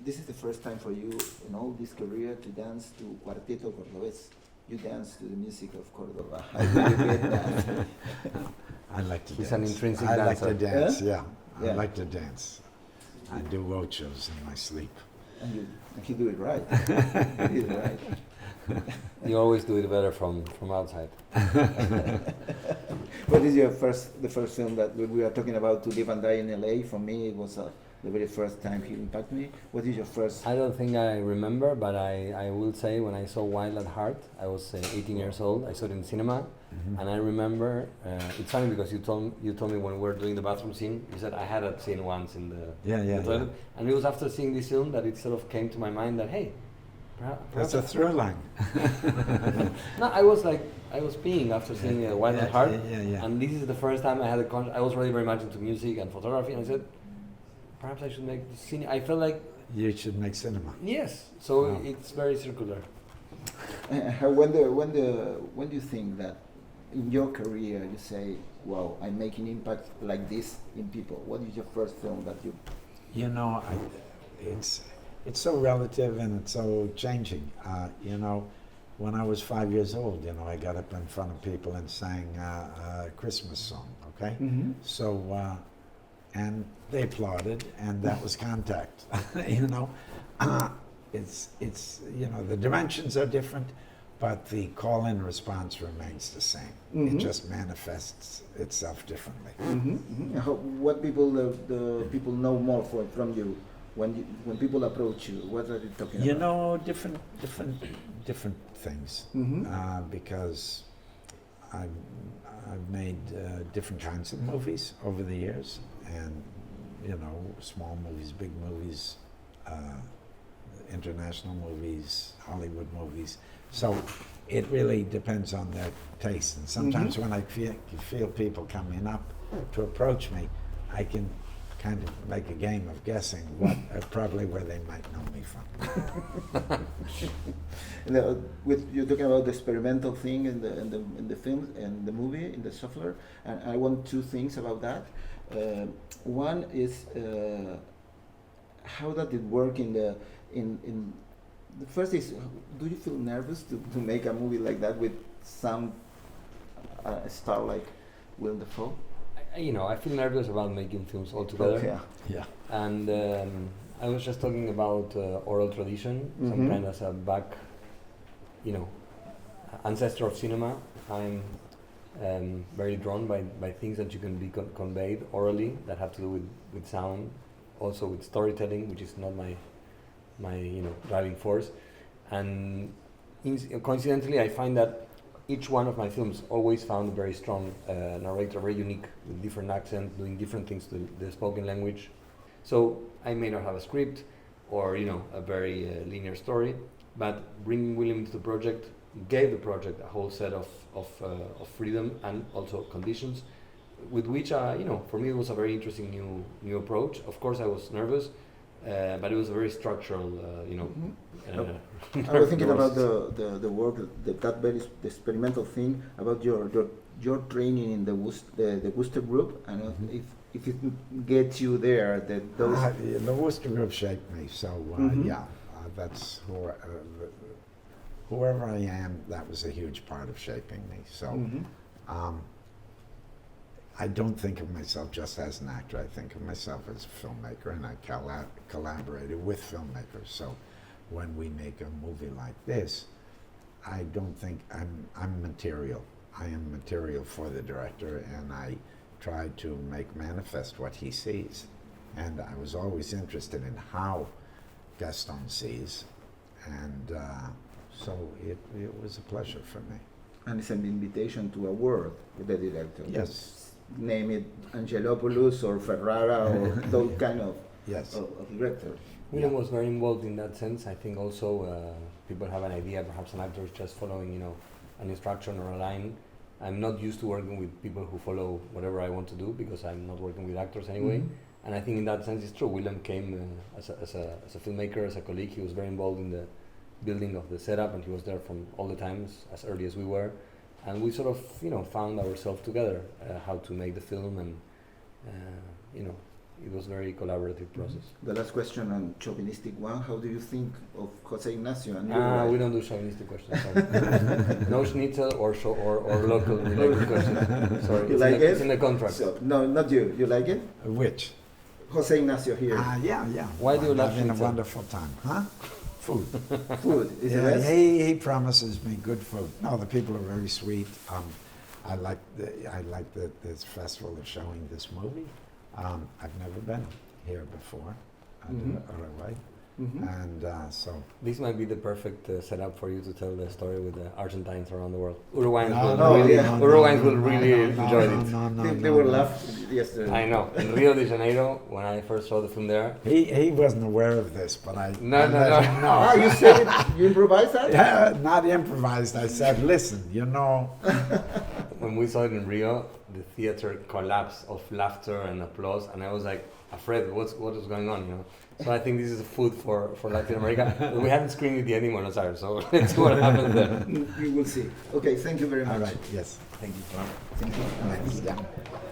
this is the first time for you in all this career to dance to Cuarteto Cordobés. You dance to the music of Cordoba. How do you get that? I like to He's dance. an intrinsic I dancer. like to dance, Yeah? I Yeah. like to dance. I do ochos in my sleep. And you do it right. You do it right. You always do it better from outside. What is the first film that we are talking about, To Live and Die in LA? For me, it was the very first time he impacted me. What is your first? I don't think I remember, but I will say when I saw Wild at Heart, I was 18 years old. I saw it in cinema, and I remember. It's funny because you told me when we were doing the bathroom scene, you said I had that scene once in the toilet, and it was after seeing this film that it sort of came to my mind that hey, That's a through line. No, I was peeing after seeing Wild at Heart, and this is the first time I had I was really very much into music and photography, and I said, perhaps I should make the scene. I felt like you should make cinema. Yes, so it's very circular. When do you think that in your career you say, "Wow, I'm making impact like this in people"? What is your first film that you? You know, it's so relative and it's so changing. You know, when I was 5 years old, you know, I got up in front of people and sang a Christmas song. Okay, so. And they applauded, and that was contact. You know, it's you know, the dimensions are different, but the call-in response remains the same. It just manifests itself differently. What people the people know more from you when people approach you? What are they talking about? You know, different things, because I've made different kinds of movies over the years. And, you know, small movies, big movies, international movies, Hollywood movies. So it really depends on their taste. And sometimes when I feel people coming up to approach me, I can kind of make a game of guessing what probably where they might know me from. You're talking about the experimental thing in the film and the movie in the Souffleur, and I want two things about that. One is how does it work in the first is, do you feel nervous to make a movie like that with some star like Willem Dafoe? I feel nervous about making films altogether. Yeah. And I was just talking about oral tradition, some kind of a ancestor of cinema. I'm very drawn by things that you can be conveyed orally that have to do with sound, also with storytelling, which is not my driving force. And coincidentally, I find that each one of my films always found a very strong narrator, very unique, with different accents, doing different things to the spoken language. So I may not have a script or a very linear story, but bringing Willem into the project gave the project a whole set of freedom and also conditions, with which for me it was a very interesting new approach. Of course, I was nervous, but it was a very structural, I was thinking about the work, that very experimental thing about your training in the Worcester group, and if it gets you there, the Worcester group shaped me. So that's whoever I am. That was a huge part of shaping me. So. I don't think of myself just as an actor. I think of myself as a filmmaker, and I collaborated with filmmakers. So when we make a movie like this, I don't think I'm material. I am material for the director, and I try to make manifest what he sees. And I was always interested in how Gastón sees, and so it was a pleasure for me. And it's an invitation to a work with the director. Yes. Name it Angelopoulos or Ferrara or those kind of directors. Willem was very involved in that sense. I think also people have an idea, perhaps an actor is just following, an instruction or a line. I'm not used to working with people who follow whatever I want to do, because I'm not working with actors anyway. And I think in that sense it's true. Willem came as a filmmaker, as a colleague. He was very involved in the building of the setup, and he was there from all the times, as early as we were. And we sort of, found ourselves together, how to make the film, and, it was very collaborative process. The last question on chauvinistic one. How do you think of José Ignacio? And We don't do chauvinistic questions. Sorry. No schnitzel or local related questions. Sorry, You like it? It's in the contract. So, no, not you. You like it? Which? José Ignacio here. Yeah. Why do you love having a schnitzel? wonderful time, huh? Food. Food. Is it Yeah, best? he promises me good food. No, the people are very sweet. I like this festival is showing this movie. I've never been here before, Uruguay, and so This might be the perfect setup for you to tell the story with the Argentines around the world. Uruguayans will really enjoy it. They were laughed yesterday. I know. In Rio de Janeiro, when I first saw the film there. he wasn't aware of this, but I No. Ah, you said it. You improvised that? Yeah, not improvised. I said, listen, you know. When we saw it in Rio, the theater collapsed of laughter and applause, and I was like afraid what is going on, you know. So I think this is food for Latin America. We haven't screened it yet in Buenos Aires, so let's see what happens there. You will see. Okay, thank you very much. All right, yes. Thank you. Thank you. Thanks, yeah.